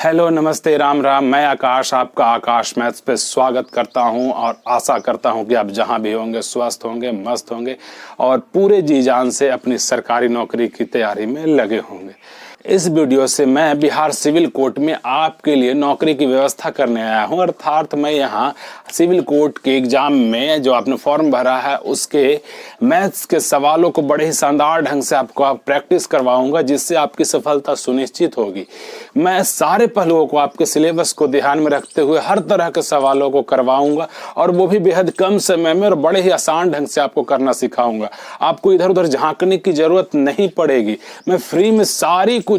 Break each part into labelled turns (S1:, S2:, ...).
S1: Hello, नमस्ते, राम राम। मैं आकाश आपका आकाश मैथ्स पे स्वागत करता हूं और आशा करता हूं कि आप जहां भी होंगे स्वस्थ होंगे, मस्त होंगे और पूरे जी जान से अपनी सरकारी नौकरी की तैयारी में लगे होंगे। इस वीडियो से मैं बिहार सिविल कोर्ट में आपके लिए नौकरी की व्यवस्था करने आया हूं। अर्थात मैं यहां सिविल कोर्ट के एग्जाम में जो आपने फॉर्म भरा है उसके मैथ्स के सवालों को बड़े ही शानदार ढंग से आपको प्रैक्टिस करवाऊंगा, जिससे आपकी सफलता सुनिश्चित होगी। मैं सारे पहलुओं को, आपके सिलेबस को ध्यान में रखते हुए हर तरह के सवालों को करवाऊंगा और वो भी बेहद कम समय में और बड़े ही आसान ढंग से आपको करना सिखाऊंगा। आपको इधर उधर झांकने की जरूरत नहीं पड़ेगी। मैं फ्री में सारी कुछ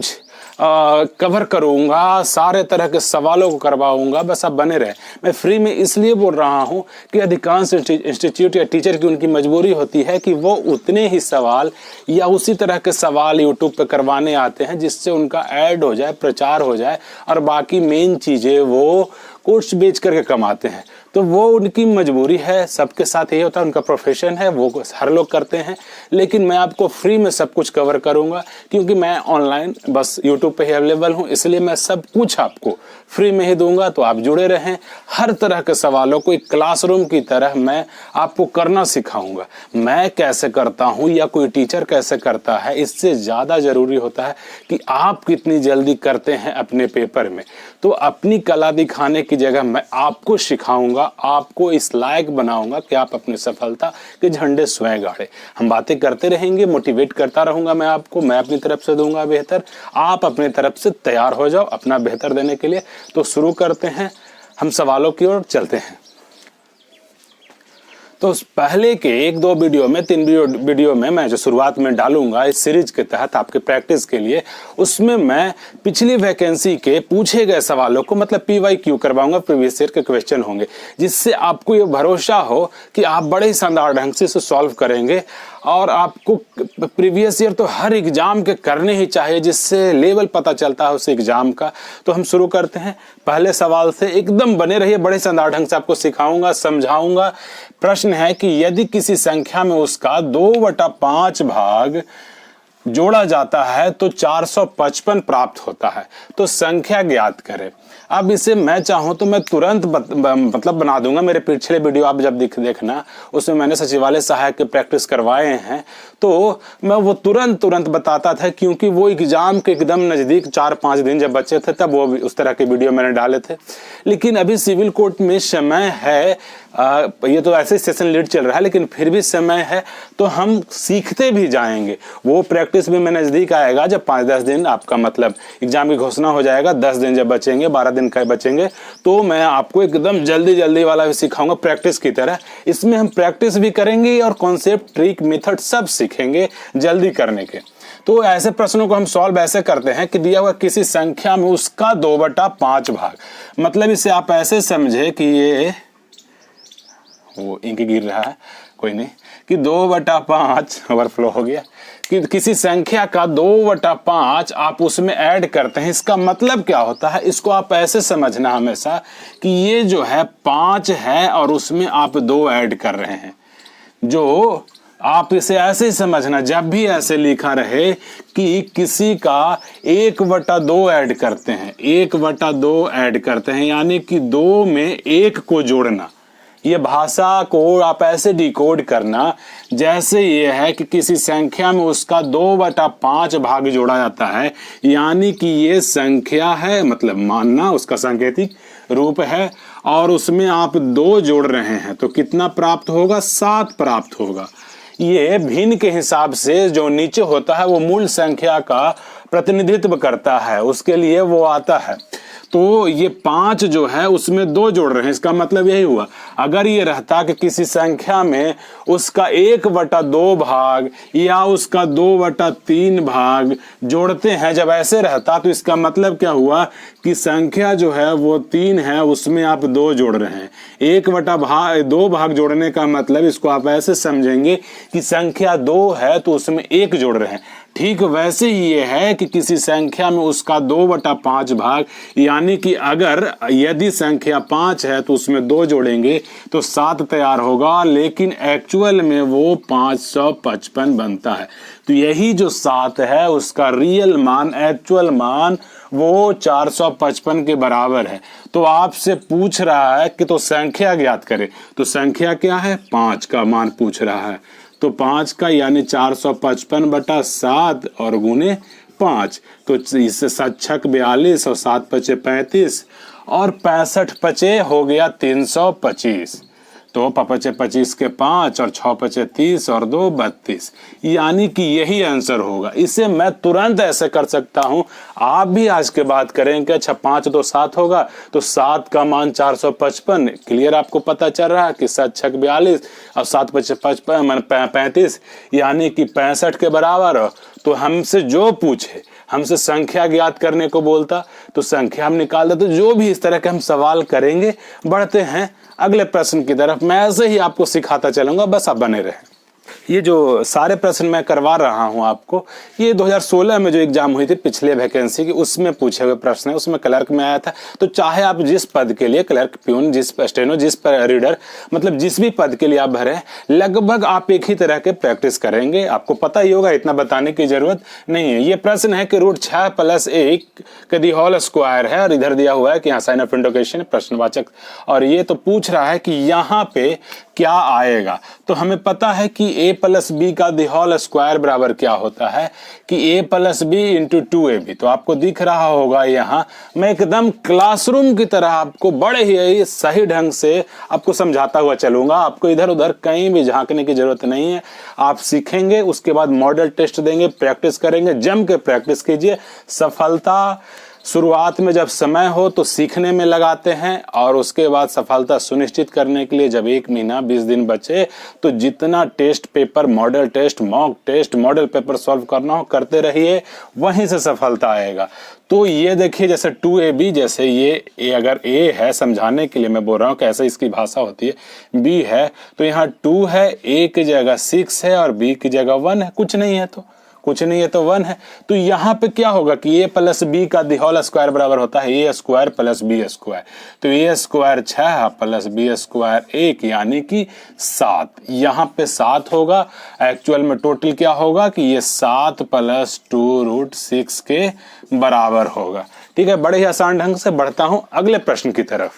S1: कवर करूंगा, सारे तरह के सवालों को करवाऊंगा। बस आप बने रहे। मैं फ्री में इसलिए बोल रहा हूं कि अधिकांश इंस्टीट्यूट या टीचर की उनकी मजबूरी होती है कि वो उतने ही सवाल या उसी तरह के सवाल यूट्यूब पे करवाने आते हैं जिससे उनका ऐड हो जाए, प्रचार हो जाए और बाकी मेन चीजें वो कोर्स बेच करके कमाते हैं। तो वो उनकी मजबूरी है, सबके साथ यही होता है, उनका प्रोफेशन है, वो हर लोग करते हैं। लेकिन मैं आपको फ्री में सब कुछ कवर करूंगा क्योंकि मैं ऑनलाइन बस यूट्यूब पे ही अवेलेबल हूं, इसलिए मैं सब कुछ आपको फ्री में ही दूंगा। तो आप जुड़े रहें। हर तरह के सवालों को एक क्लासरूम की तरह मैं आपको करना सिखाऊंगा। मैं कैसे करता हूं या कोई टीचर कैसे करता है, इससे ज्यादा जरूरी होता है कि आप कितनी जल्दी करते हैं अपने पेपर में। तो अपनी कला दिखाने की जगह मैं आपको सिखाऊंगा, आपको इस लायक बनाऊंगा कि आप अपनी सफलता के झंडे स्वयं गाड़े। हम बातें करते रहेंगे, मोटिवेट करता रहूंगा मैं आपको। मैं अपनी तरफ से दूंगा बेहतर, आप अपनी तरफ से तैयार हो जाओ अपना बेहतर देने के लिए। तो शुरू करते हैं, हम सवालों की ओर चलते हैं। तो पहले के 1-2 वीडियो में, 3 वीडियो में मैं जो शुरुआत में डालूंगा इस सीरीज के तहत आपके प्रैक्टिस के लिए, उसमें मैं पिछली वैकेंसी के पूछे गए सवालों को मतलब PYQ करवाऊंगा, प्रीवियस ईयर के क्वेश्चन होंगे, जिससे आपको ये भरोसा हो कि आप बड़े ही शानदार ढंग से इसे सॉल्व करेंगे। और आपको प्रीवियस ईयर तो हर एग्जाम के करने ही चाहिए, जिससे लेवल पता चलता है उस एग्जाम का। तो हम शुरू करते हैं पहले सवाल से। एकदम बने रहिए, बड़े शानदार ढंग से आपको सिखाऊंगा, समझाऊंगा। प्रश्न है कि यदि किसी संख्या में उसका 2/5 भाग जोड़ा जाता है तो 455 प्राप्त होता है। तो संख्या ज्ञात करें। अब इसे मैं चाहूं तो मैं तुरंत मतलब बना दूंगा। मेरे पिछले वीडियो आप जब देखना, उसमें मैंने सचिवालय सहायक के प्रैक्टिस करवाए हैं, तो मैं वो तुरंत बताता था क्योंकि वो एग्जाम के एकदम नजदीक 4-5 दिन जब बचे थे तब वो उस तरह के वीडियो मैंने डाले थे। लेकिन अभी सिविल कोर्ट में समय है, ये तो ऐसे सेशन लीड चल रहा है लेकिन फिर भी समय है, तो हम सीखते भी जाएंगे। वो प्रैक्टिस भी मैं नजदीक आएगा जब 5-10 दिन आपका मतलब एग्जाम की घोषणा हो जाएगा, 10 दिन जब बचेंगे, 12 दिन का बचेंगे, तो मैं आपको एकदम जल्दी वाला भी सिखाऊंगा प्रैक्टिस की तरह। इसमें हम प्रैक्टिस भी करेंगे और कॉन्सेप्ट, ट्रिक, मेथड सब सीखेंगे जल्दी करने के। तो ऐसे प्रश्नों को हम सॉल्व ऐसे करते हैं कि दिया हुआ किसी संख्या में उसका 2/5 भाग, मतलब इसे आप ऐसे समझे कि ये वो इंक गिर रहा है, कोई नहीं, कि 2/5 ओवरफ्लो हो गया, कि किसी संख्या का 2/5 आप उसमें ऐड करते हैं। इसका मतलब क्या होता है, इसको आप ऐसे समझना हमेशा कि ये जो है 5 है और उसमें आप 2 ऐड कर रहे हैं। जो आप इसे ऐसे ही समझना, जब भी ऐसे लिखा रहे कि किसी का 1/2 ऐड करते हैं, 1/2 ऐड करते हैं, यानी कि 2 में 1 को जोड़ना। ये भाषा को आप ऐसे डिकोड करना जैसे ये है कि किसी संख्या में उसका 2/5 भाग जोड़ा जाता है, यानी कि ये संख्या है, मतलब मानना उसका सांकेतिक रूप है, और उसमें आप 2 जोड़ रहे हैं तो कितना प्राप्त होगा, 7 प्राप्त होगा। ये भिन्न के हिसाब से जो नीचे होता है वो मूल संख्या का प्रतिनिधित्व करता है, उसके लिए वो आता है। तो ये 5 जो है उसमें 2 जोड़ रहे हैं, इसका मतलब यही हुआ। अगर ये रहता कि किसी संख्या में उसका 1/2 भाग या उसका 2/3 भाग जोड़ते हैं, जब ऐसे रहता तो इसका मतलब क्या हुआ कि संख्या जो है वो 3 है, उसमें आप 2 जोड़ रहे हैं। 1/2 भाग जोड़ने का मतलब इसको आप ऐसे समझेंगे कि संख्या 2 है तो उसमें 1 जोड़ रहे हैं। ठीक वैसे ही ये है कि किसी संख्या में उसका 2/5 भाग, यानी कि अगर यदि संख्या 5 है तो उसमें 2 जोड़ेंगे तो 7 तैयार होगा, लेकिन एक्चुअल में वो 555 बनता है। तो यही जो 7 है उसका रियल मान, एक्चुअल मान वो 455 के बराबर है। तो आपसे पूछ रहा है कि तो संख्या ज्ञात करें। तो संख्या क्या है? 5 का मान पूछ रहा है। तो 5 का यानी 455/7 और गुने 5। तो इससे 7 छक 42 और 7 पचे 35 और 65 पचे हो गया 325। तो पचे 25 के 5 और 6 पचे 30 और 2 32, यानी कि यही आंसर होगा। इसे मैं तुरंत ऐसे कर सकता हूं। आप भी आज के बाद करेंगे। अच्छा 5 तो 7 होगा, तो 7 का मान 455। क्लियर? आपको पता चल रहा है कि 7 छक 42 और 7 पचे 35, यानी कि 65 के बराबर हो। तो हमसे जो पूछे, हमसे संख्या ज्ञात करने को बोलता तो संख्या हम निकाल देते। तो जो भी इस तरह के हम सवाल करेंगे। बढ़ते हैं अगले प्रश्न की तरफ। मैं ऐसे ही आपको सिखाता चलूंगा, बस आप बने रहें। ये जो सारे प्रश्न मैं करवा रहा हूं आपको, ये 2016 में जो एग्जाम हुई थी पिछले वैकेंसी की, उसमें पूछे हुए प्रश्न है। उसमें क्लर्क में आया था। तो चाहे आप जिस पद के लिए, क्लर्क, प्यून, जिस स्टेनो, जिस रीडर, मतलब जिस भी पद के लिए आप भरे, लगभग आप एक ही तरह के प्रैक्टिस करेंगे। आपको पता ही होगा, इतना बताने की जरूरत नहीं है। ये प्रश्न है कि रूट 6 + 1 का दी होल स्क्वायर है, और इधर दिया हुआ है कि यहाँ साइन ऑफ इंडिकेशन प्रश्नवाचक, और ये तो पूछ रहा है कि यहाँ पे क्या आएगा। तो हमें पता है कि a + b का दी होल स्क्वायर बराबर क्या होता है कि a + b × 2ab। तो आपको दिख रहा होगा यहाँ, मैं एकदम क्लासरूम की तरह आपको बड़े ही सही ढंग से आपको समझाता हुआ चलूंगा। आपको इधर उधर कहीं भी झांकने की जरूरत नहीं है। आप सीखेंगे, उसके बाद मॉडल टेस्ट देंगे, प्रैक्टिस करेंगे, जम के प्रैक्टिस कीजिए। सफलता शुरुआत में जब समय हो तो सीखने में लगाते हैं, और उसके बाद सफलता सुनिश्चित करने के लिए जब 1 महीना 20 दिन बचे तो जितना test paper, model test, mock test, model paper solve करना हो करते रहिए, वहीं से सफलता आएगा। तो ये देखिए, जैसे 2ab, जैसे ये अगर a है, समझाने के लिए मैं बोल रहा हूँ कैसे इसकी भाषा होती है। b है तो यहाँ 2 है, a की जगह 6 है और b की जगह 1 है। कुछ नहीं है तो 1 है। तो यहाँ पे क्या होगा कि a + b का दी होल स्क्वायर बराबर होता है a² + b²। तो a² 6 + b² 1, यानी कि 7। यहाँ पे 7 होगा। एक्चुअल में टोटल क्या होगा कि ये 7 + 2√6 के बराबर होगा। ठीक है, बड़े ही आसान ढंग से बढ़ता हूं अगले प्रश्न की तरफ।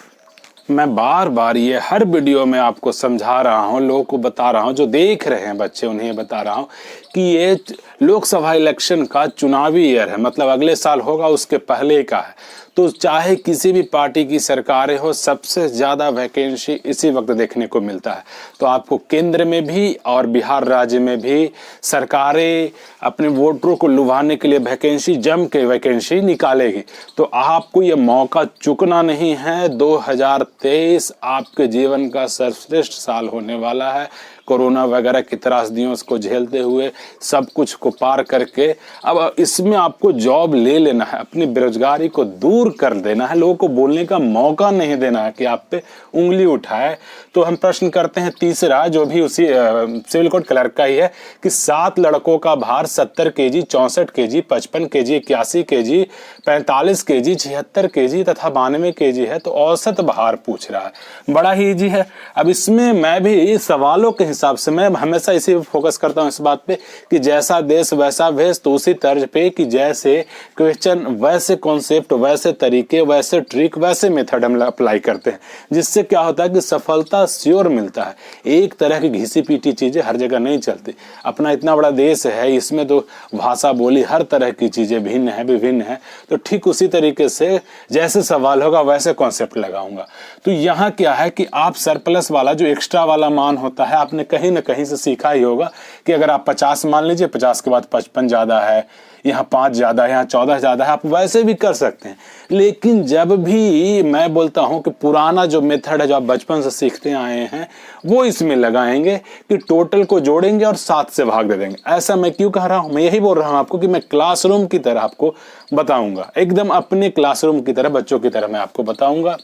S1: मैं बार बार ये हर वीडियो में आपको समझा रहा हूँ, लोगों को बता रहा हूँ, जो देख रहे हैं बच्चे उन्हें बता रहा हूँ कि ये लोकसभा इलेक्शन का चुनावी ईयर है, मतलब अगले साल होगा उसके पहले का है। तो चाहे किसी भी पार्टी की सरकारें हो, सबसे ज़्यादा वैकेंसी इसी वक्त देखने को मिलता है। तो आपको केंद्र में भी और बिहार राज्य में भी सरकारें अपने वोटरों को लुभाने के लिए वैकेंसी, जम के वैकेंसी निकालेगी। तो आपको ये मौका चुकना नहीं है। 2023 आपके जीवन का सर्वश्रेष्ठ साल होने वाला है। कोरोना वगैरह की त्रासदियों को झेलते हुए, सब कुछ को पार करके अब इसमें आपको जॉब ले लेना है, अपनी बेरोजगारी को दूर कर देना है, लोगों को बोलने का मौका नहीं देना है कि आप पे उंगली उठाए। तो हम प्रश्न करते हैं तीसरा, जो भी उसी सिविल कोड क्लर्क का ही है कि 7 लड़कों का भार 70 kg, 64 kg, 55 kg, 81 kg, 45 kg, 76 kg तथा 92 kg है। तो औसत भार पूछ रहा है। बड़ा ही इजी है। अब इसमें मैं भी सवालों के हिसाब से मैं हमेशा इसी फोकस करता हूं इस बात पे कि जैसा देश वैसा भेष। तो उसी तर्ज पे कि जैसे क्वेश्चन वैसे कॉन्सेप्ट, वैसे तरीके, वैसे ट्रिक, वैसे मेथड हम अप्लाई करते हैं, जिससे क्या होता है कि सफलता श्योर मिलता है। एक तरह की घिसी पीटी चीजें हर जगह नहीं चलती। अपना इतना बड़ा देश है, इसमें तो भाषा बोली हर तरह की चीजें भिन्न है, विभिन्न है। तो ठीक उसी तरीके से जैसे सवाल होगा वैसे कॉन्सेप्ट लगाऊंगा। तो यहाँ क्या है कि आप सरप्लस वाला जो एक्स्ट्रा वाला मान होता है, आपने कहीं ना कहीं से सीखा ही होगा कि अगर आप 50 मान लीजिए, 50 के बाद 55 ज्यादा है, यहाँ 5 ज्यादा है, यहाँ 14 ज्यादा है, आप वैसे भी कर सकते हैं। लेकिन जब भी मैं बोलता हूं कि पुराना जो मेथड है जो आप बचपन से सीखते आए हैं, वो इसमें लगाएंगे कि टोटल को जोड़ेंगे और 7 से भाग दे देंगे। ऐसा मैं क्यों कह रहा हूं? मैं यही बोल रहा हूं आपको कि मैं क्लासरूम की तरह आपको बताऊंगा, एकदम अपने क्लासरूम की तरह, बच्चों की तरह मैं आपको बताऊंगा।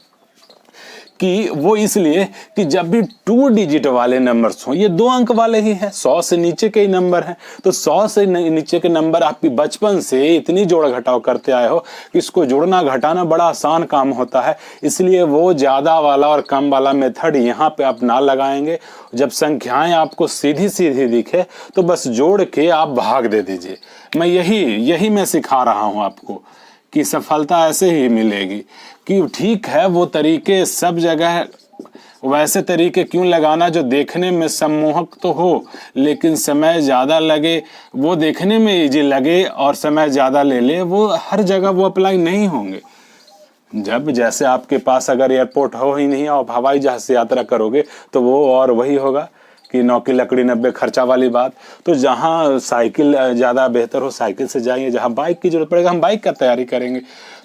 S1: कि वो इसलिए कि जब भी 2 डिजिट वाले नंबर्स हों, ये 2 अंक वाले ही हैं, 100 से नीचे के ही नंबर हैं। तो 100 से नीचे के नंबर आपकी बचपन से इतनी जोड़ घटाव करते आए हो कि इसको जोड़ना घटाना बड़ा आसान काम होता है। इसलिए वो ज्यादा वाला और कम वाला मेथड यहाँ पे आप ना लगाएंगे। जब संख्याएं आपको सीधी सीधी दिखे तो बस जोड़ के आप भाग दे दीजिए। मैं यही मैं सिखा रहा हूं आपको कि सफलता ऐसे ही मिलेगी कि ठीक है वो तरीके सब जगह वैसे तरीके क्यों लगाना जो देखने में सम्मोहक तो हो लेकिन समय ज़्यादा लगे, वो देखने में इजी लगे और समय ज़्यादा ले ले, वो हर जगह वो अप्लाई नहीं होंगे। जब जैसे आपके पास अगर एयरपोर्ट हो ही नहीं और हवाई जहाज से यात्रा करोगे तो वो और वही होगा कि 9 की लकड़ी 90 खर्चा वाली बात। तो जहाँ साइकिल ज़्यादा बेहतर हो साइकिल से जाइए, जहाँ बाइक की जरूरत पड़ेगा हम बाइक का तैयारी करेंगे।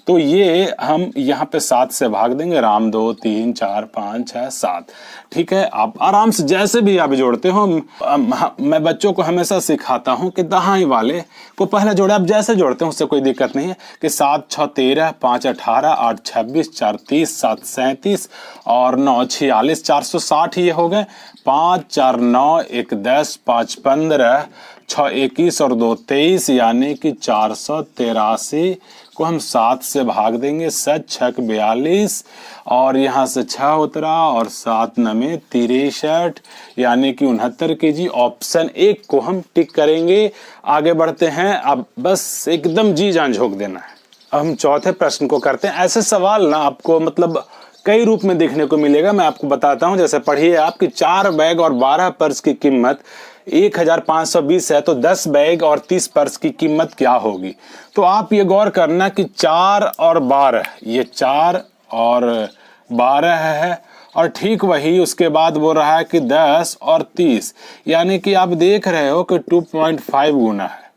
S1: तो ये हम यहाँ पे 7 से भाग देंगे, राम 2 3 4 5 6 7, ठीक है। आप आराम से जैसे भी आप जोड़ते हो, मैं बच्चों को हमेशा सिखाता हूँ कि दहाई वाले को पहले जोड़े, आप जैसे जोड़ते हैं उससे कोई दिक्कत नहीं है कि 7 6 13 5 18 8 26 4 30 7 37 और 9 46 460 ये हो गए। 5 4 9 1 10 5 15 6 21 और 2 23 यानी कि 483 को हम 7 से भाग देंगे। 7 6 42 और यहाँ से 6 उतरा और 7 9 63 यानी कि 69 kg। ऑप्शन 1 को हम टिक करेंगे। आगे बढ़ते हैं, अब बस एकदम जी जान झोंक देना है। अब हम चौथे प्रश्न को करते हैं। ऐसे सवाल ना आपको मतलब कई रूप में देखने को मिलेगा, मैं आपको बताता हूं। जैसे पढ़िए आप कि 4 बैग और 12 पर्स की कीमत 1520 है तो 10 बैग और 30 पर्स की कीमत क्या होगी। तो आप ये गौर करना कि 4 और 12, ये 4 और 12 है और ठीक वही उसके बाद वो रहा है कि 10 और 30, यानी कि आप देख रहे हो कि 2.5 गुना है।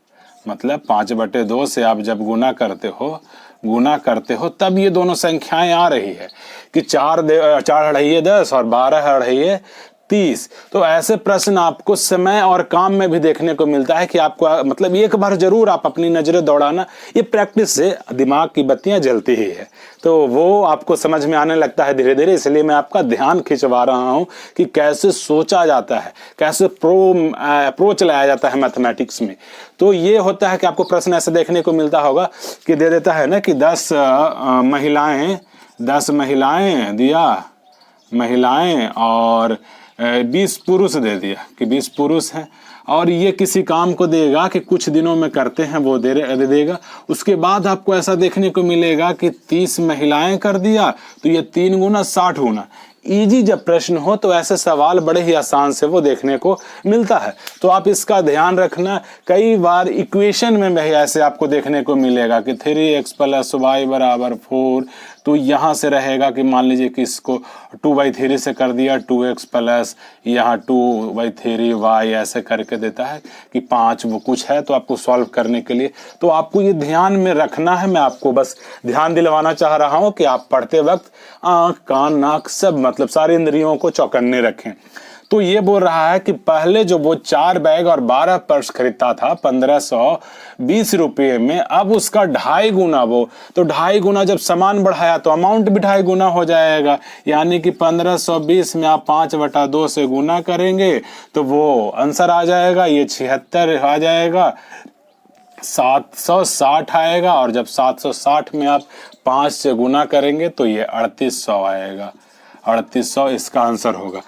S1: मतलब 5/2 से आप जब गुना करते हो तब ये दोनों संख्याएं आ रही है कि 4 अढ़ाई 10 और 12 अढ़ाई 30। तो ऐसे प्रश्न आपको समय और काम में भी देखने को मिलता है कि आपको मतलब एक बार जरूर आप अपनी नजरें दौड़ाना, ये प्रैक्टिस से दिमाग की बत्तियां जलती ही है तो वो आपको समझ में आने लगता है धीरे धीरे। इसलिए मैं आपका ध्यान खिंचवा रहा हूं कि कैसे सोचा जाता है, कैसे अप्रोच लाया जाता है मैथमेटिक्स में। तो ये होता है कि आपको प्रश्न ऐसे देखने को मिलता होगा कि दे देता है ना कि 10 महिलाएं दिया, महिलाएं और 20 पुरुष दे दिया कि 20 पुरुष हैं और ये किसी काम को देगा कि कुछ दिनों में करते हैं वो दे देगा। उसके बाद आपको ऐसा देखने को मिलेगा कि 30 महिलाएं कर दिया तो ये 3 गुना 60 गुना। इजी जब प्रश्न हो तो ऐसे सवाल बड़े ही आसान से वो देखने को मिलता है। तो आप इसका ध्यान रखना। कई बार इक्वेशन में भी ऐसे आपको देखने को मिलेगा कि 3x + y = 4। तो यहाँ से रहेगा कि मान लीजिए कि इसको 2/3 से कर दिया, 2x प्लस यहाँ 2/3y ऐसे करके देता है कि 5 वो कुछ है। तो आपको सॉल्व करने के लिए तो आपको ये ध्यान में रखना है। मैं आपको बस ध्यान दिलवाना चाह रहा हूँ कि आप पढ़ते वक्त आँख कान नाक सब मतलब सारी इंद्रियों को चौकन्ने रखें। तो ये बोल रहा है कि पहले जो वो 4 बैग और 12 पर्स खरीदता था 1520 रुपये में, अब उसका 2.5 गुना वो, तो 2.5 गुना जब सामान बढ़ाया तो अमाउंट भी 2.5 गुना हो जाएगा। यानी कि 1520 में आप 5/2 से गुना करेंगे तो वो आंसर आ जाएगा, ये 76 आ जाएगा, 760 आएगा और जब 760 में आप 5 से गुना करेंगे तो ये 3800 आएगा। 3800 इसका आंसर होगा।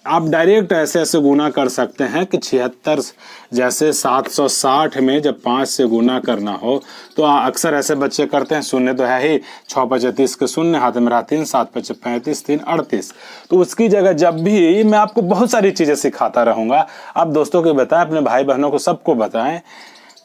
S1: आप डायरेक्ट ऐसे गुना कर सकते हैं कि 76 जैसे 760 में जब 5 से गुना करना हो तो अक्सर ऐसे बच्चे करते हैं, शून्य तो है ही, 6 × 35 के शून्य, हाथ में रहा 3, 7 × 5 35, 3 38। तो उसकी जगह जब भी मैं आपको बहुत सारी चीजें सिखाता रहूंगा, आप दोस्तों को बताएं, अपने भाई बहनों को सबको बताएं।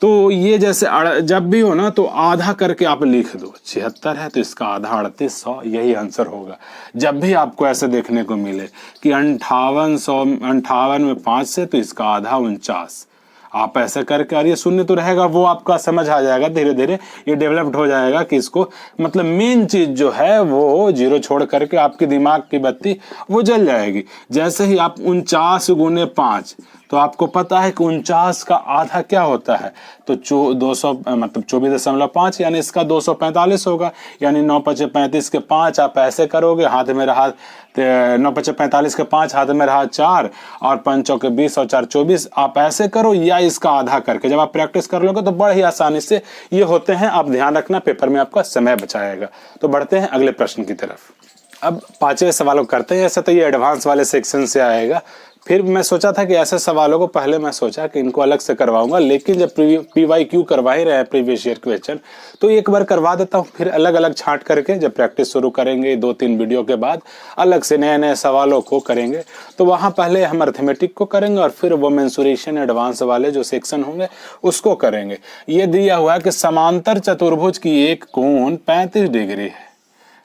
S1: तो ये जैसे जब भी हो ना तो आधा करके आप लिख दो। 76 है तो इसका आधा 3800, यही आंसर होगा। जब भी आपको ऐसे देखने को मिले कि 58 में 5 से तो इसका आधा 49, आप ऐसे करके, और ये शून्य तो रहेगा, वो आपका समझ आ जाएगा, धीरे धीरे ये डेवलप्ड हो जाएगा कि इसको मतलब मेन चीज जो है वो 0 छोड़ करके आपके दिमाग की बत्ती वो जल जाएगी। जैसे ही आप 49 × 5 तो आपको पता है कि 49 का आधा क्या होता है, तो 200 मतलब 24.5 यानी इसका 245 होगा। यानी 9 × 5 35 के 5 आप ऐसे करोगे, हाथ में रहा 9 × 5 45 के 5, हाथ में रहा 4 और 5 × 4 20 और 4 24, आप ऐसे करो या इसका आधा करके। जब आप प्रैक्टिस कर लोगे तो बड़े ही आसानी से ये होते हैं। आप ध्यान रखना, पेपर में आपका समय बचाएगा। तो बढ़ते हैं अगले प्रश्न की तरफ। अब 5वें सवाल को करते हैं। ऐसा तो ये एडवांस वाले सेक्शन से आएगा, फिर मैं सोचा था कि ऐसे सवालों को पहले मैं सोचा कि इनको अलग से करवाऊंगा, लेकिन जब PYQ करवा ही रहे हैं प्रीवियस ईयर क्वेश्चन, तो एक बार करवा देता हूँ, फिर अलग अलग छांट करके जब प्रैक्टिस शुरू करेंगे 2-3 वीडियो के बाद अलग से नए नए सवालों को करेंगे। तो वहाँ पहले हम अर्थमेटिक को करेंगे और फिर वो मेंसुरेशन एडवांस वाले जो सेक्शन होंगे उसको करेंगे। ये दिया हुआ है कि समांतर चतुर्भुज की एक कोण 35 डिग्री है।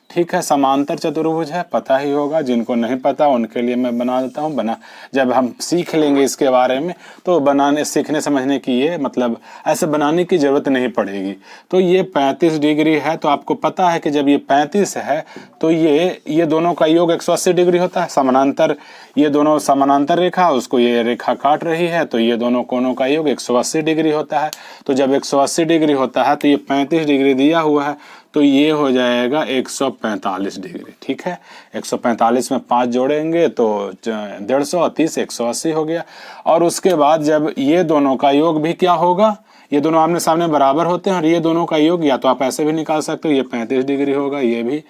S1: ठीक है, समांतर चतुर्भुज है, पता ही होगा, जिनको नहीं पता उनके लिए मैं बना देता हूँ। जब हम सीख लेंगे इसके बारे में तो बनाने सीखने समझने की ये मतलब ऐसे बनाने की जरूरत नहीं पड़ेगी। तो ये 35 डिग्री है, तो आपको पता है कि जब ये 35 है तो ये दोनों का योग 180 डिग्री होता है। समानांतर, ये दोनों समानांतर रेखा, उसको ये रेखा काट रही है, तो ये दोनों कोणों का योग 180 डिग्री होता है। तो जब 180 डिग्री होता है तो ये 35 डिग्री दिया हुआ है, तो ये हो जाएगा 145 डिग्री। ठीक है, 145 में 5 जोड़ेंगे तो 150, 30, 180 हो गया। और उसके बाद जब ये दोनों का योग भी क्या होगा, ये दोनों आमने सामने बराबर होते हैं, और ये दोनों का योग या तो आप ऐसे भी निकाल सकते हो, ये 35 डिग्री होगा ये भी,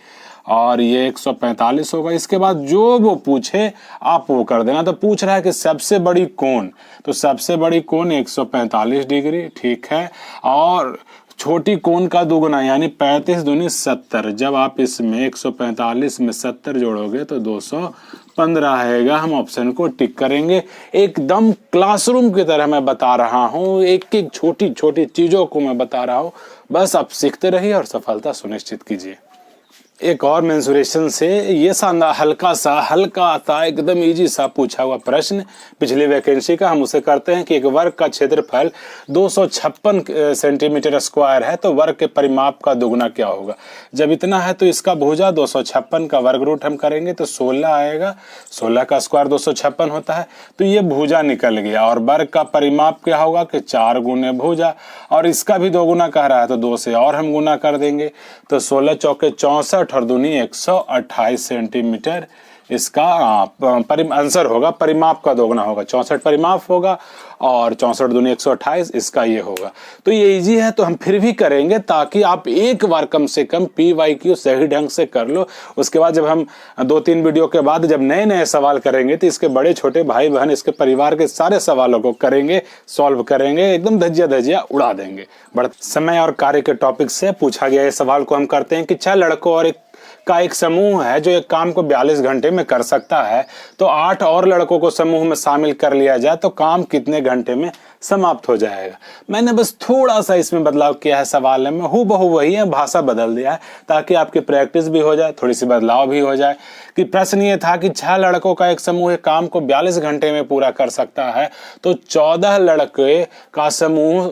S1: और ये 145 होगा। इसके बाद जो वो पूछे आप वो कर देना। तो पूछ रहा है कि सबसे बड़ी कोण, तो सबसे बड़ी कोण 145 डिग्री। ठीक है, और छोटी कोण का दुगुना यानी 35 दूनी 70। जब आप इसमें 145 में 70 जोड़ोगे तो 215 आएगा। हम ऑप्शन को टिक करेंगे। एकदम क्लासरूम की तरह मैं बता रहा हूँ, एक एक छोटी छोटी चीजों को मैं बता रहा हूँ, बस आप सीखते रहिए और सफलता सुनिश्चित कीजिए। एक और मेंसुरेशन से ये हल्का सा एकदम इजी सा पूछा हुआ प्रश्न पिछली वैकेंसी का, हम उसे करते हैं कि एक वर्ग का क्षेत्रफल 256 सेंटीमीटर स्क्वायर है, तो वर्ग के परिमाप का दुगुना क्या होगा। जब इतना है तो इसका भुजा 256 का वर्ग रूट हम करेंगे तो 16 आएगा। 16 का स्क्वायर 256 होता है, तो ये भुजा निकल गया। और वर्ग का परिमाप क्या होगा कि 4 गुने भुजा, और इसका भी 2 गुना कह रहा है तो 2 से और हम गुना कर देंगे, तो 16 चौके 64 और दूनी 128 सेंटीमीटर इसका आंसर होगा। परिमाप का दोगुना होगा, 64 परिमाप होगा और 64 दूनी 128 इसका ये होगा। तो ये इजी है, तो हम फिर भी करेंगे ताकि आप एक बार कम से कम PYQ सही ढंग से कर लो। उसके बाद जब हम 2-3 वीडियो के बाद जब नए नए सवाल करेंगे तो इसके बड़े छोटे भाई बहन इसके परिवार के सारे सवालों को करेंगे, सॉल्व करेंगे, एकदम धज्जिया उड़ा देंगे। बड़ा समय और कार्य के टॉपिक से पूछा गया ये सवाल को हम करते हैं कि 6 लड़कों और एक समूह है जो एक काम को 42 घंटे में कर सकता है, तो 8 और लड़कों को समूह में शामिल कर लिया जाए तो काम कितने घंटे में समाप्त हो जाएगा। मैंने बस थोड़ा सा इसमें बदलाव किया है सवाल में, हूबहू वही है, भाषा बदल दिया है ताकि आपकी प्रैक्टिस भी हो जाए, थोड़ी सी बदलाव भी हो जाए। कि प्रश्न ये था कि 6 लड़कों का एक समूह काम को 42 घंटे में पूरा कर सकता है, तो 14 लड़के का समूह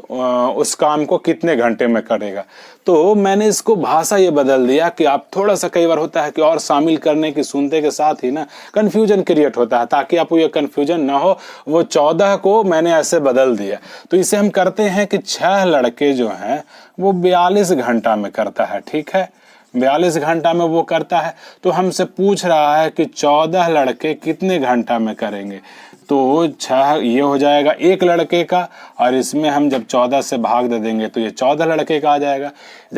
S1: उस काम को कितने घंटे में करेगा। तो मैंने इसको भाषा ये बदल दिया कि आप थोड़ा सा, कई बार होता है कि और शामिल करने की सुनते के साथ ही ना कंफ्यूजन क्रिएट होता है, ताकि आपको ये कंफ्यूजन ना हो, वो 14 को मैंने ऐसे बदल दिया। तो इसे हम करते हैं कि 6 लड़के जो हैं वो 42 घंटा में करता है। ठीक है, 42 घंटा में वो करता है, तो हमसे पूछ रहा है कि 14 लड़के कितने घंटा में करेंगे। तो 6 ये हो जाएगा एक लड़के का, और इसमें हम जब 14 से भाग दे देंगे तो ये 14 लड़के का आ जाएगा।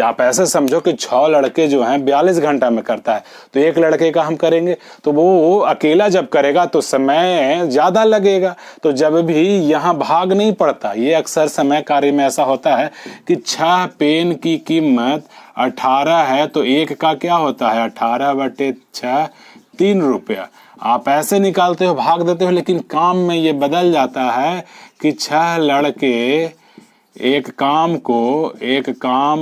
S1: आप ऐसे समझो कि 6 लड़के जो हैं 42 घंटा में करता है, तो एक लड़के का हम करेंगे, तो वो अकेला जब करेगा तो समय ज़्यादा लगेगा। तो जब भी यहाँ भाग नहीं पड़ता, ये अक्सर समय कार्य में ऐसा होता है कि 6 पेन की कीमत 18 है, तो एक का क्या होता है 18/6 3 रुपया। आप ऐसे निकालते हो, भाग देते हो, लेकिन काम में ये बदल जाता है कि 6 लड़के एक काम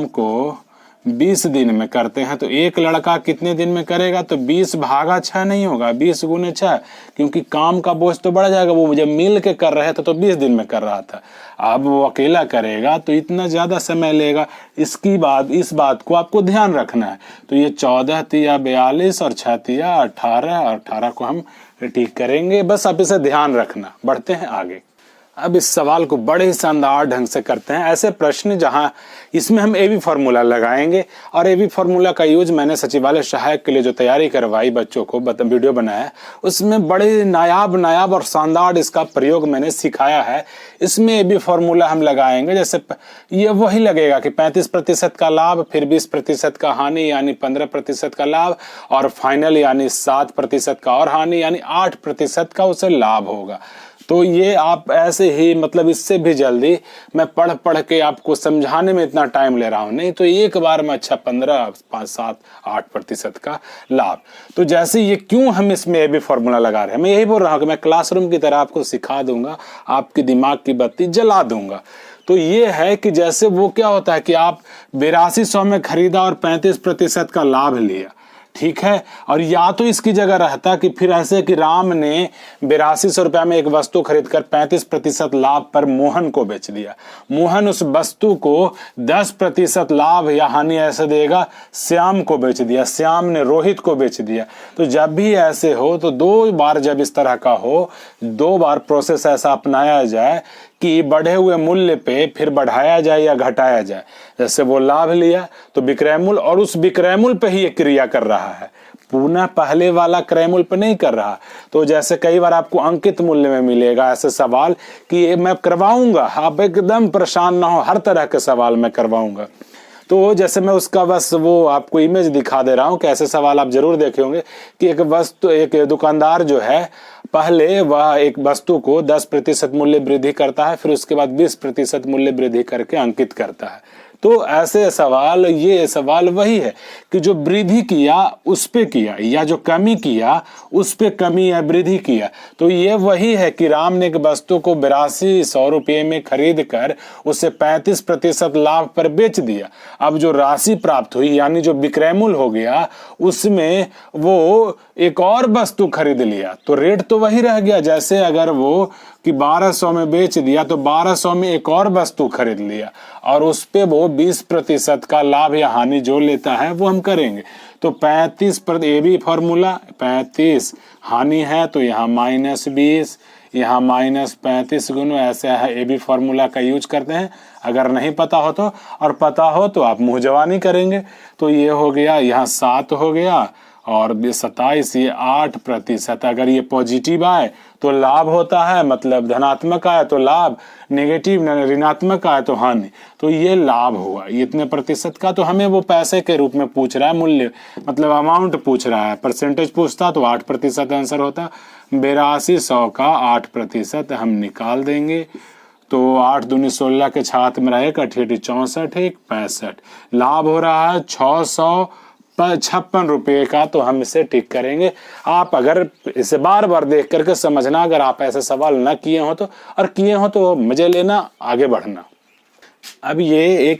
S1: को 20 दिन में करते हैं, तो एक लड़का कितने दिन में करेगा, तो 20/6 नहीं होगा, 20 गुने 6, क्योंकि काम का बोझ तो बढ़ जाएगा। वो जब मिल के कर रहे थे तो 20 दिन में कर रहा था, अब वो अकेला करेगा तो इतना ज़्यादा समय लेगा। इस बात को आपको ध्यान रखना है। तो ये 14 तिया 42 और 6 तिया 18, और 18 को हम ठीक करेंगे। बस आप इसे ध्यान रखना। बढ़ते हैं आगे। अब इस सवाल को बड़े ही शानदार ढंग से करते हैं। ऐसे प्रश्न जहां इसमें हम एबी फॉर्मूला लगाएंगे, और एबी फॉर्मूला का यूज मैंने सचिवालय सहायक के लिए जो तैयारी करवाई बच्चों को, वीडियो बनाया, उसमें बड़े नायाब और शानदार इसका प्रयोग मैंने सिखाया है। इसमें एबी फॉर्मूला हम लगाएंगे, जैसे ये वही लगेगा कि 35% का लाभ, फिर 20% का हानि यानी 15% का लाभ, और फाइनल यानी 7% का और हानि यानी 8% का उसे लाभ होगा। तो ये आप ऐसे ही, मतलब इससे भी जल्दी मैं पढ़ के आपको समझाने में इतना टाइम ले रहा हूं, नहीं तो एक बार में अच्छा 15, 5, 7, 8% का लाभ। तो जैसे ये क्यों हम इसमें एबी फॉर्मूला लगा रहे हैं, मैं यही बोल रहा हूं कि मैं क्लासरूम की तरह आपको सिखा दूंगा, आपके दिमाग की बत्ती जला दूंगा। तो ये है कि जैसे वो क्या होता है कि आप 8200 में खरीदा और 35% का लाभ लिया, ठीक है, और या तो इसकी जगह रहता कि फिर ऐसे कि राम ने 8200 रुपया में एक वस्तु खरीदकर 35% लाभ पर मोहन को बेच दिया। मोहन उस वस्तु को 10% लाभ या हानि ऐसे देगा, श्याम को बेच दिया, श्याम ने रोहित को बेच दिया। तो जब भी ऐसे हो तो 2 बार जब इस तरह का हो, 2 बार प्रोसेस ऐसा अपनाया जाए कि बढ़े हुए मूल्य पे फिर बढ़ाया जाए या घटाया जाए। जैसे वो लाभ लिया तो विक्रय मूल्य, और उस विक्रय मूल्य पे ही ये क्रिया कर रहा है, पुनः पहले वाला क्रय मूल्य पे नहीं कर रहा। तो जैसे कई बार आपको अंकित मूल्य में मिलेगा ऐसे सवाल कि ये मैं करवाऊंगा, आप एकदम परेशान ना हो, हर तरह के सवाल मैं करवाऊंगा। तो जैसे मैं उसका बस वो आपको इमेज दिखा दे रहा हूं कि ऐसे सवाल आप जरूर देखे होंगे कि एक दुकानदार जो है, पहले वह एक वस्तु को 10% मूल्य वृद्धि करता है, फिर उसके बाद 20% मूल्य वृद्धि करके अंकित करता है। तो ऐसे सवाल, ये सवाल वही है कि जो वृद्धि किया उस पे किया, या जो कमी किया उस पे कमी या वृद्धि किया। तो ये वही है कि राम ने एक वस्तु को 8200 रुपये में खरीद कर उसे 35% लाभ पर बेच दिया। अब जो राशि प्राप्त हुई यानी जो विक्रय मूल्य हो गया, उसमें वो एक और वस्तु खरीद लिया, तो रेट तो वही रह गया। जैसे अगर वो कि 1200 में बेच दिया तो 1200 में एक और वस्तु खरीद लिया, और उस पे वो 20% का लाभ या हानि जो लेता है वो हम करेंगे। तो 35 पर एबी फॉर्मूला, 35 हानि है तो यहाँ -20, यहाँ -35 गुना, ऐसे है एबी फॉर्मूला का यूज करते हैं। अगर नहीं पता हो तो, और पता हो तो आप मुंह जवानी करेंगे। तो ये हो गया, यहाँ 7 हो गया, और 27, ये 8%। अगर ये पॉजिटिव आए तो लाभ होता है, मतलब धनात्मक आए तो लाभ, नेगेटिव ऋणात्मक आए तो हानि। तो ये लाभ हुआ, ये इतने प्रतिशत का। तो हमें वो पैसे के रूप में पूछ रहा है, मूल्य मतलब अमाउंट पूछ रहा है। परसेंटेज पूछता तो 8% आंसर होता। 8200 का 8% हम निकाल देंगे। तो 8 दूनी 16 के छात में रहेगा 64, 65। लाभ हो रहा है 656 रुपये का। तो हम इसे टिक करेंगे। आप अगर इसे बार बार देख करके समझना, अगर आप ऐसे सवाल ना किए हो तो, और किए हो तो मजे लेना, आगे बढ़ना। अब ये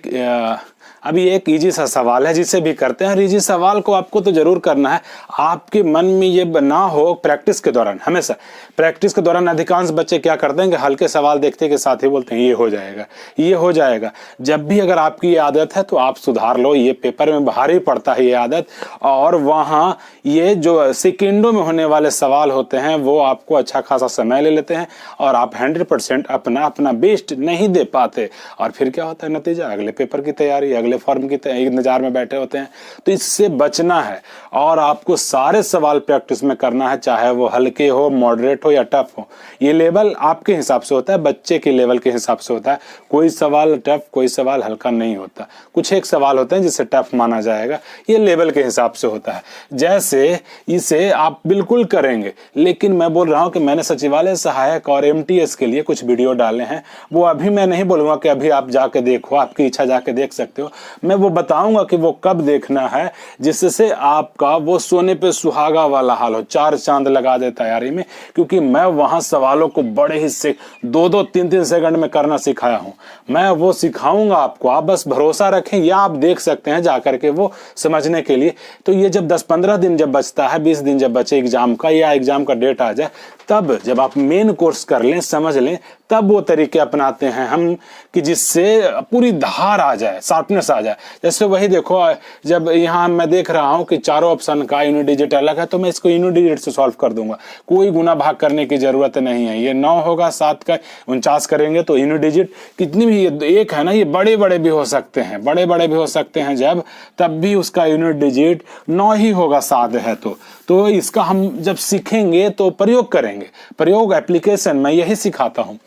S1: एक इजी सा सवाल है जिसे भी करते हैं। इजी सवाल को आपको तो जरूर करना है। आपके मन में ये ना हो प्रैक्टिस के दौरान, हमेशा प्रैक्टिस के दौरान अधिकांश बच्चे क्या करते हैं कि हल्के सवाल देखते के साथ ही बोलते हैं ये हो जाएगा, ये हो जाएगा। जब भी अगर आपकी ये आदत है तो आप सुधार लो। ये पेपर में भारी पड़ता है ये आदत, और वहाँ ये जो सेकेंडों में होने वाले सवाल होते हैं वो आपको अच्छा खासा समय ले लेते हैं, और आप 100% अपना बेस्ट नहीं दे पाते। और फिर क्या होता है नतीजा, अगले पेपर की तैयारी, अगले फॉर्म की इंतजार में बैठे होते हैं। तो इससे बचना है, और आपको सारे सवाल प्रैक्टिस में करना है, चाहे वो हल्के हो, मॉडरेट हो या टफ हो। ये लेवल आपके हिसाब से होता है, बच्चे के लेवल के हिसाब से होता है। कोई सवाल टफ, कोई सवाल हल्का नहीं होता। कुछ एक सवाल होते हैं जिसे टफ माना जाएगा, ये लेवल के हिसाब से होता है। जैसे इसे आप बिल्कुल करेंगे, लेकिन मैं बोल रहा हूं कि मैंने सचिवालय सहायक और MTS के लिए कुछ वीडियो डाले हैं। वो अभी मैं नहीं बोलूंगा कि अभी आप जाके देखो, आपकी इच्छा जाके देख सकते हो। मैं वो बताऊंगा कि वो कब देखना है, जिससे आपका वो सोने पे सुहागा वाला हाल हो, 4 चांद लगा दे तैयारी में। क्योंकि मैं वहां सवालों को बड़े हिस्से 2-2, 3-3 सेकंड में करना सिखाया हूं। मैं वो सिखाऊंगा आपको, आप बस भरोसा रखें, या आप देख सकते हैं जाकर के वो समझने के लिए। तो ये जब 10-15 दिन जब बचता है, 20 दिन जब बचे एग्जाम का, या एग्जाम का डेट आ जाए, तब जब आप मेन कोर्स कर लें, समझ लें, तब वो तरीके अपनाते हैं हम कि जिससे पूरी धार आ जाए, शार्पनेस आ जाए। जैसे वही देखो, जब यहाँ मैं देख रहा हूँ कि चारों ऑप्शन का यूनिट डिजिट अलग है, तो मैं इसको यूनिट डिजिट से सॉल्व कर दूंगा, कोई गुना भाग करने की जरूरत नहीं है। ये 9 होगा, 7 का 49 करेंगे तो यूनिट डिजिट कितनी भी, एक है ना, ये बड़े बड़े भी हो सकते हैं, बड़े बड़े भी हो सकते हैं जब, तब भी उसका यूनिट डिजिट 9 ही होगा, 7 है तो इसका हम जब सीखेंगे तो प्रयोग करेंगे, प्रयोग एप्लीकेशन मैं यही सिखाता हूँ।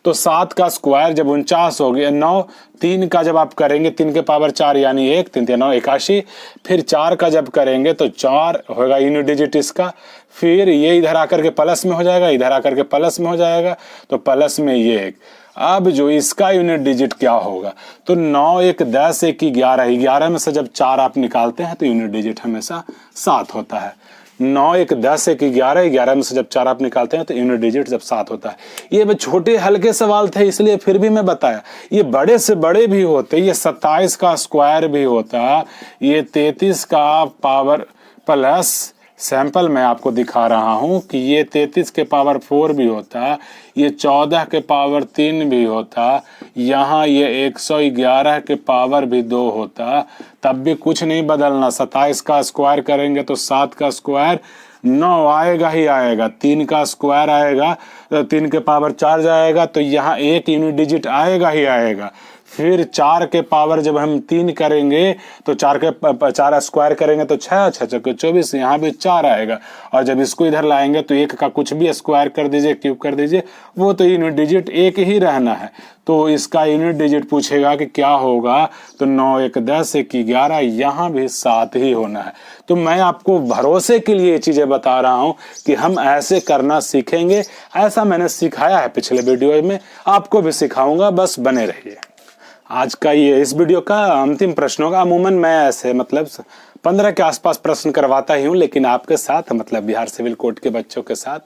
S1: तो 7 का स्क्वायर जब 49 हो गया, 9, 3 का जब आप करेंगे 3 के पावर 4 यानी 1, 3 9 81, फिर 4 का जब करेंगे तो 4 होगा यूनिट डिजिट इसका, फिर ये इधर आकर के प्लस में हो जाएगा, इधर आकर के प्लस में हो जाएगा, तो प्लस में ये 1। अब जो इसका यूनिट डिजिट क्या होगा, तो 9 1 10 1 11, 11 में से जब 4 आप निकालते हैं तो यूनिट डिजिट हमेशा 7 होता है। 9 1 10 1 11, 11 में से जब 4 आप निकालते हैं तो यूनिट डिजिट जब 7 होता है। ये छोटे हल्के सवाल थे इसलिए फिर भी मैं बताया, ये बड़े से बड़े भी होते, ये 27 का स्क्वायर भी होता, ये 33 का पावर प्लस, सैंपल मैं आपको दिखा रहा हूं कि ये 33 के पावर 4 भी होता, ये 14 के पावर 3 भी होता, यहाँ ये 111 के पावर भी 2 होता, तब भी कुछ नहीं बदलना। 27 का स्क्वायर करेंगे तो 7 का स्क्वायर 9 आएगा ही आएगा, 3 का स्क्वायर आएगा तो 3 के पावर 4 जाएगा, तो यहाँ 1 यूनिट डिजिट आएगा ही आएगा। फिर 4 के पावर जब हम 3 करेंगे तो 4 स्क्वायर करेंगे तो 6 6 चौके 24, यहाँ भी 4 आएगा। और जब इसको इधर लाएंगे तो 1 का कुछ भी स्क्वायर कर दीजिए, क्यूब कर दीजिए, वो तो यूनिट डिजिट 1 ही रहना है। तो इसका यूनिट डिजिट पूछेगा कि क्या होगा, तो 9 1 10 1 11, यहाँ भी 7 ही होना है। तो मैं आपको भरोसे के लिए ये चीजें बता रहा हूँ कि हम ऐसे करना सीखेंगे, ऐसा मैंने सिखाया है पिछले वीडियो में, आपको भी सिखाऊंगा, बस बने रहिए। आज का ये इस वीडियो का अंतिम प्रश्न होगा। अमूमन मैं ऐसे 15 के आसपास प्रश्न करवाता ही हूँ, लेकिन आपके साथ बिहार सिविल कोर्ट के बच्चों के साथ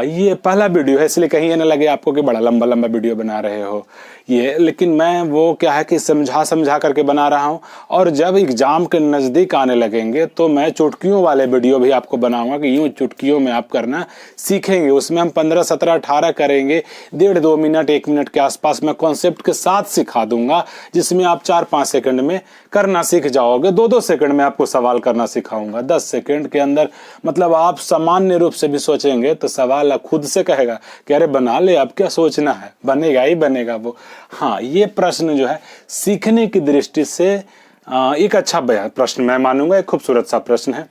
S1: ये पहला वीडियो है, इसलिए कहीं ये ना लगे आपको कि बड़ा लंबा लंबा वीडियो बना रहे हो ये, लेकिन मैं वो क्या है कि समझा करके बना रहा हूँ। और जब एग्जाम के नज़दीक आने लगेंगे तो मैं चुटकियों वाले वीडियो भी आपको बनाऊंगा कि यूँ चुटकियों में आप करना सीखेंगे। उसमें हम 15 17 18 करेंगे, 1.5 मिनट 1 मिनट के आसपास मैं कॉन्सेप्ट के साथ सिखा दूंगा, जिसमें आप 4-5 सेकंड में करना सीख जाओगे। 2-2 सेकंड में आपको सवाल करना सिखाऊंगा, 10 सेकंड के अंदर आप सामान्य रूप से भी सोचेंगे तो सवाल खुद से कहेगा कि अरे बना ले, अब क्या सोचना है, बनेगा ही बनेगा वो। हाँ, ये प्रश्न जो है सीखने की दृष्टि से एक अच्छा प्रश्न मैं मानूंगा, एक खूबसूरत सा प्रश्न है।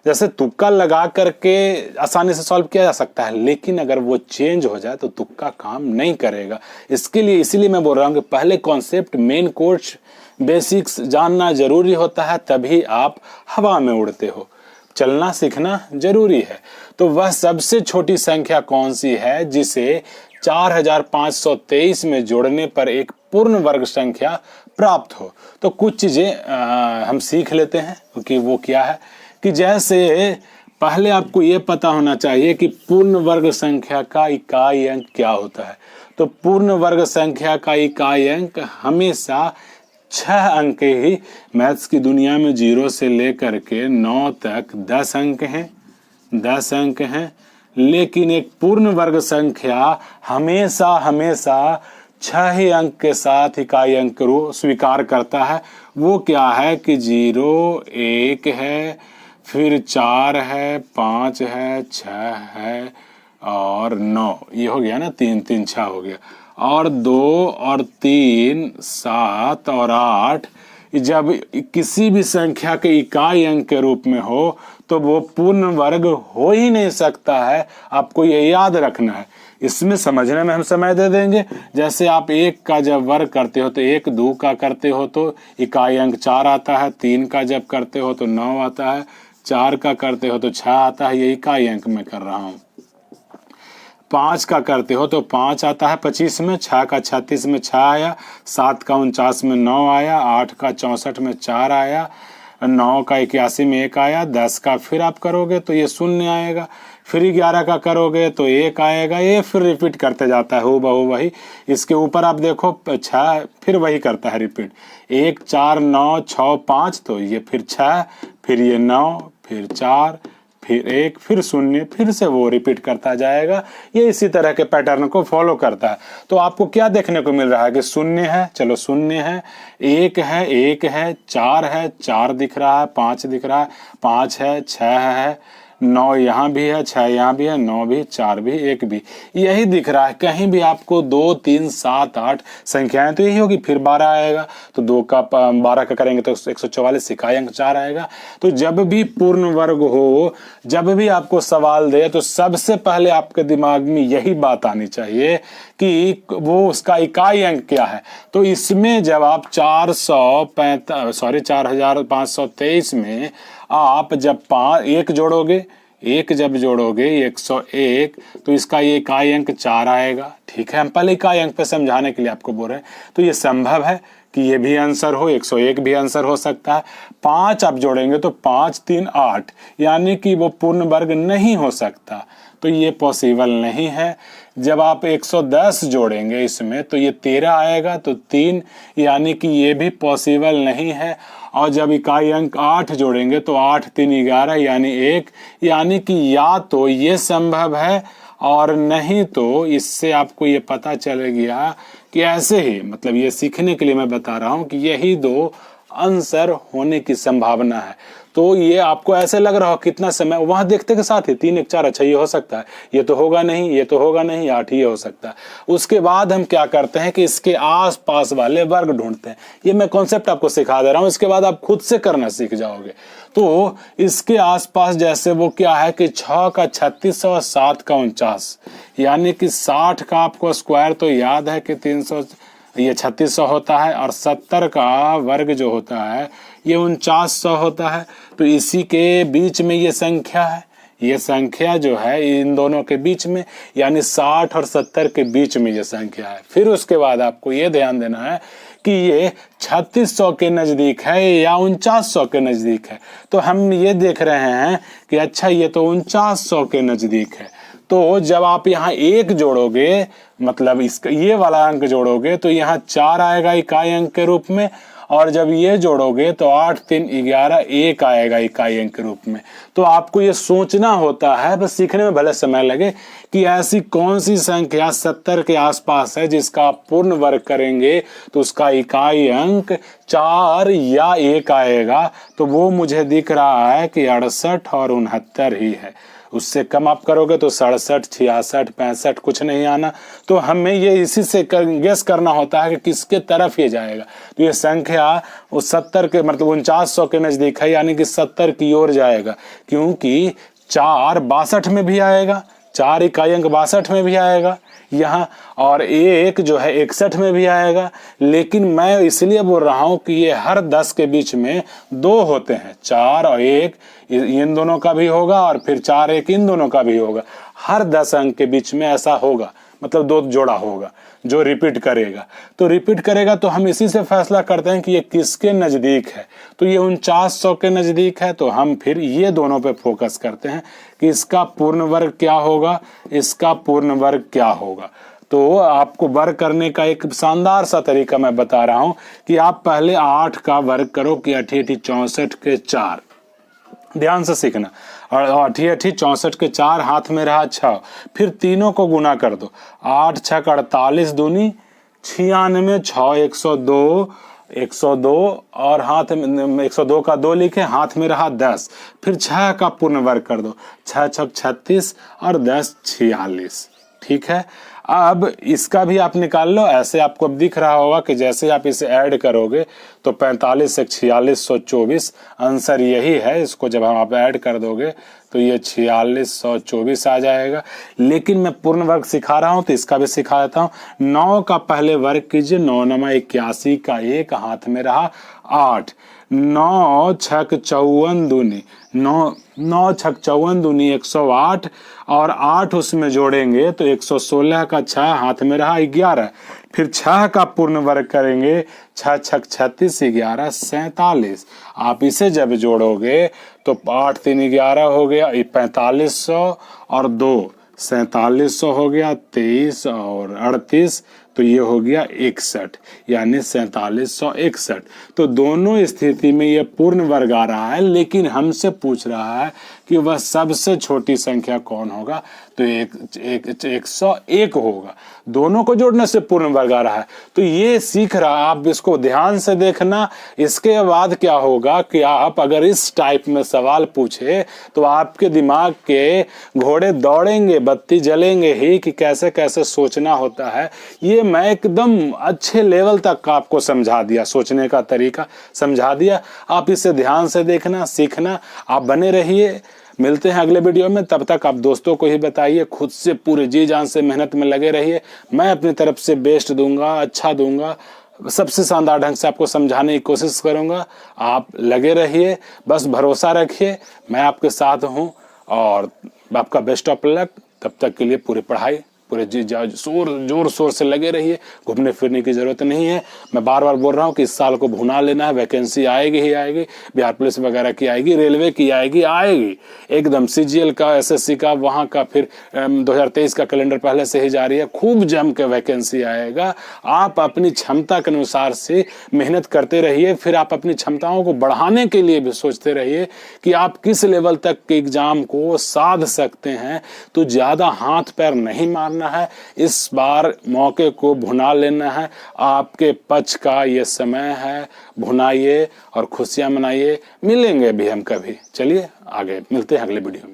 S1: जैसे तुक्का लगा करके आसानी से सॉल्व किया जा सकता है, लेकिन अगर वो चेंज हो जाए तो तुक्का काम नहीं करेगा। इसके लिए इसीलिए मैं बोल रहा हूँ कि पहले कॉन्सेप्ट, मेन कोर्स, बेसिक्स जानना जरूरी होता है, तभी आप हवा में उड़ते हो। चलना सीखना जरूरी है। तो वह सबसे छोटी संख्या कौन सी है जिसे 4523 में जोड़ने पर एक पूर्ण वर्ग संख्या प्राप्त हो? तो कुछ चीजें हम सीख लेते हैं कि वो क्या है। कि जैसे पहले आपको ये पता होना चाहिए कि पूर्ण वर्ग संख्या का इकाई अंक क्या होता है। तो पूर्ण वर्ग संख्या का इकाई अंक हमेशा 6 अंक ही, मैथ्स की दुनिया में 0 से लेकर के 9 तक 10 अंक हैं, 10 अंक हैं। लेकिन एक पूर्ण वर्ग संख्या हमेशा 6 ही अंक के साथ इकाई अंक को स्वीकार करता है। वो क्या है कि 0 1 है, फिर 4 है, 5 है, 6 है और 9, ये हो गया ना, 3 3 6 हो गया, और 2 और 3 7 और 8। जब किसी भी संख्या के इकाई अंक के रूप में हो तो वो पूर्ण वर्ग हो ही नहीं सकता है, आपको ये याद रखना है। इसमें समझने में हम समय दे देंगे। जैसे आप 1 का जब वर्ग करते हो तो 1, 2 का करते हो तो इकाई अंक 4 आता है, 3 का जब करते हो तो 9 आता है, 4 का करते हो तो 6 आता है, ये इकाई अंक में कर रहा हूँ। 5 का करते हो तो 5 आता है 25 में, 6 का 36 में 6 आया, 7 का 49 में 9 आया, 8 का 64 में 4 आया, 9 का 81 में 1 आया, 10 का फिर आप करोगे तो ये 0 आएगा, फिर 11 का करोगे तो 1 आएगा, ये फिर रिपीट करते जाता है हूबहू वही। इसके ऊपर आप देखो 6 फिर वही करता है रिपीट, 1 4 9 6 5, तो ये फिर 6, फिर ये 9, फिर 4 फिर 1, फिर 0, फिर से वो रिपीट करता जाएगा। ये इसी तरह के पैटर्न को फॉलो करता है। तो आपको क्या देखने को मिल रहा है कि 0 है, चलो 0 है, 1 है, 1 है, 4 है, 4 दिख रहा है, 5 दिख रहा है, 5 है, 6 है, 9 यहाँ भी है, 6 यहाँ भी है, 9 भी, 4 भी, 1 भी, यही दिख रहा है। कहीं भी आपको 2, 3, 7, 8 संख्याएं तो यही होगी। फिर 12 आएगा तो 2 का 12 का करेंगे तो 144, इकाई अंक 4 आएगा। तो जब भी पूर्ण वर्ग हो, जब भी आपको सवाल दे, तो सबसे पहले आपके दिमाग में यही बात आनी चाहिए कि वो उसका इकाई अंक क्या है। तो इसमें जब आप 4523 में आप जब 1 जोड़ोगे, 1 जब जोड़ोगे 101, तो इसका ये इकाई अंक 4 आएगा। ठीक है, हम पहले इकाई अंक पे समझाने के लिए आपको बोल रहे हैं। तो ये संभव है कि ये भी आंसर हो, 101 भी आंसर हो सकता है। 5 आप जोड़ेंगे तो 5, 3, 8, यानी कि वो पूर्ण वर्ग नहीं हो सकता, तो ये पॉसिबल नहीं है। जब आप 110 जोड़ेंगे इसमें तो ये 13 आएगा, तो 3, यानी कि ये भी पॉसिबल नहीं है। और जब इकाई अंक 8 जोड़ेंगे तो 8, 3, 11, यानी 1, यानी कि या तो ये संभव है और नहीं तो इससे आपको ये पता चल गया कि ऐसे ही, मतलब ये सीखने के लिए मैं बता रहा हूं कि यही 2 आंसर होने की संभावना है। तो ये आपको ऐसे लग रहा हो कितना समय, वहां देखते के साथ ही 3, 1, 4, अच्छा ये हो सकता है, ये तो होगा नहीं, ये तो होगा नहीं, 8 ही हो सकता है। उसके बाद हम क्या करते हैं कि इसके आसपास वाले वर्ग ढूंढते हैं। ये मैं कॉन्सेप्ट आपको सिखा दे रहा हूं, इसके बाद आप खुद से करना सीख जाओगे। तो इसके आसपास जैसे वो क्या है कि 6 का 3600 और 7 का 49, यानी कि 60 का आपको स्क्वायर तो याद है कि 300, ये 3600 होता है, और 70 का वर्ग जो होता है ये 4900 होता है। तो इसी के बीच में ये संख्या है, ये संख्या जो है इन दोनों के बीच में, यानी 60 और 70 के बीच में ये संख्या है। फिर उसके बाद आपको ये ध्यान देना है कि ये 3600 के नजदीक है या 4900 के नजदीक है। तो हम ये देख रहे हैं कि अच्छा ये तो 4900 के नजदीक है। तो जब आप यहाँ 1 जोड़ोगे, मतलब इसका ये वाला अंक जोड़ोगे, तो यहाँ 4 आएगा इकाई अंक के रूप में, और जब ये जोड़ोगे तो 8, 3, 11, 1 आएगा इकाई अंक के रूप में। तो आपको ये सोचना होता है, बस सीखने में भले समय लगे, कि ऐसी कौन सी संख्या 70 के आसपास है जिसका आप पूर्ण वर्ग करेंगे तो उसका इकाई अंक 4 या 1 आएगा। तो वो मुझे दिख रहा है कि 68 और 69 ही है। उससे कम आप करोगे तो 67, 66, 65 कुछ नहीं आना। तो हमें ये इसी से गेस करना होता है कि किसके तरफ ये जाएगा। तो ये संख्या उस 70 के, मतलब 4900 के नजदीक है, यानी कि 70 की ओर जाएगा, क्योंकि 4 62 में भी आएगा, 4 इकाई अंक 62 में भी आएगा यहाँ, और 1 जो है 61 में भी आएगा। लेकिन मैं इसलिए बोल रहा हूँ कि ये हर 10 के बीच में 2 होते हैं, 4 और 1 इन दोनों का भी होगा, और फिर 4, 1 इन दोनों का भी होगा। हर 10 अंक के बीच में ऐसा होगा, मतलब 2 जोड़ा होगा जो रिपीट करेगा। तो रिपीट करेगा तो हम इसी से फैसला करते हैं कि ये किसके नजदीक है। तो ये 4900 के नजदीक है, तो हम फिर ये दोनों पे फोकस करते हैं कि इसका पूर्ण वर्ग क्या होगा, इसका पूर्ण वर्ग क्या होगा। तो आपको वर्ग करने का एक शानदार सा तरीका मैं बता रहा हूं कि आप पहले 8 का वर्ग करो कि 8 8 64 के 4, ध्यान से सीखना। और 8 8 64 के 4, हाथ में रहा 6, फिर तीनों को गुना कर दो, 8 6 48 दूनी 96, 6 102, 102 और हाथ में 102 का 2 लिखे, हाथ में रहा 10, फिर 6 का पूर्ण वर्ग कर दो, 6 6 36 और 10 46। ठीक है, अब इसका भी आप निकाल लो। ऐसे आपको अब दिख रहा होगा कि जैसे आप इसे ऐड करोगे तो 45 से 4624 आंसर यही है। इसको जब हम आप ऐड कर दोगे तो ये 4624 आ जाएगा। लेकिन मैं पूर्ण वर्ग सिखा रहा हूं तो इसका भी सिखा देता हूं। 9 का पहले वर्ग कीजिए, 9 9 81 का 1, हाथ में रहा 8, 9 6 54 दूनी 9 9 6 54 दूनी 108, और 8 उसमें जोड़ेंगे तो 116 का 6, हाथ में रहा 11, फिर 6 का पूर्ण वर्ग करेंगे, 6 6 36 11 47। आप इसे जब जोड़ोगे तो 8 3 11 हो गया 4500 और 2 4700 हो गया, 23 और 38 तो ये हो गया 61, यानी 4761। तो दोनों स्थिति में ये पूर्ण वर्ग आ रहा है, लेकिन हमसे पूछ रहा है कि वह सबसे छोटी संख्या कौन होगा, तो 101 होगा। दोनों को जोड़ने से पूर्ण वर्ग आ रहा है। तो ये सीख रहा, आप इसको ध्यान से देखना। इसके बाद क्या होगा कि आप अगर इस टाइप में सवाल पूछे तो आपके दिमाग के घोड़े दौड़ेंगे, बत्ती जलेंगे ही कि कैसे कैसे सोचना होता है। ये मैं एकदम अच्छे लेवल तक आपको समझा दिया, सोचने का तरीका समझा दिया। आप इसे ध्यान से देखना, सीखना। आप बने रहिए, मिलते हैं अगले वीडियो में। तब तक आप दोस्तों को ही बताइए, खुद से पूरे जी जान से मेहनत में लगे रहिए। मैं अपनी तरफ से बेस्ट दूंगा, अच्छा दूंगा, सबसे शानदार ढंग से आपको समझाने की कोशिश करूंगा। आप लगे रहिए, बस भरोसा रखिए, मैं आपके साथ हूं और आपका बेस्ट ऑफ लक। तब तक के लिए पूरी पढ़ाई, पूरे जी जोर शोर से लगे रहिए। घूमने फिरने की जरूरत नहीं है। मैं बार बार बोल रहा हूँ कि इस साल को भुना लेना है। वैकेंसी आएगी ही आएगी, बिहार पुलिस वगैरह की आएगी, रेलवे की आएगी एकदम। CGL का, SSC का, वहाँ का, फिर 2023 का कैलेंडर पहले से ही जारी है। खूब जम के वैकेंसी आएगा। आप अपनी क्षमता के अनुसार से मेहनत करते रहिए। फिर आप अपनी क्षमताओं को बढ़ाने के लिए भी सोचते रहिए कि आप किस लेवल तक के एग्जाम को साध सकते हैं। तो ज्यादा हाथ पैर नहीं मारना है, इस बार मौके को भुना लेना है। आपके पक्ष का ये समय है, भुनाइए और खुशियां मनाइए। मिलेंगे भी हम कभी। चलिए आगे मिलते हैं अगले वीडियो में।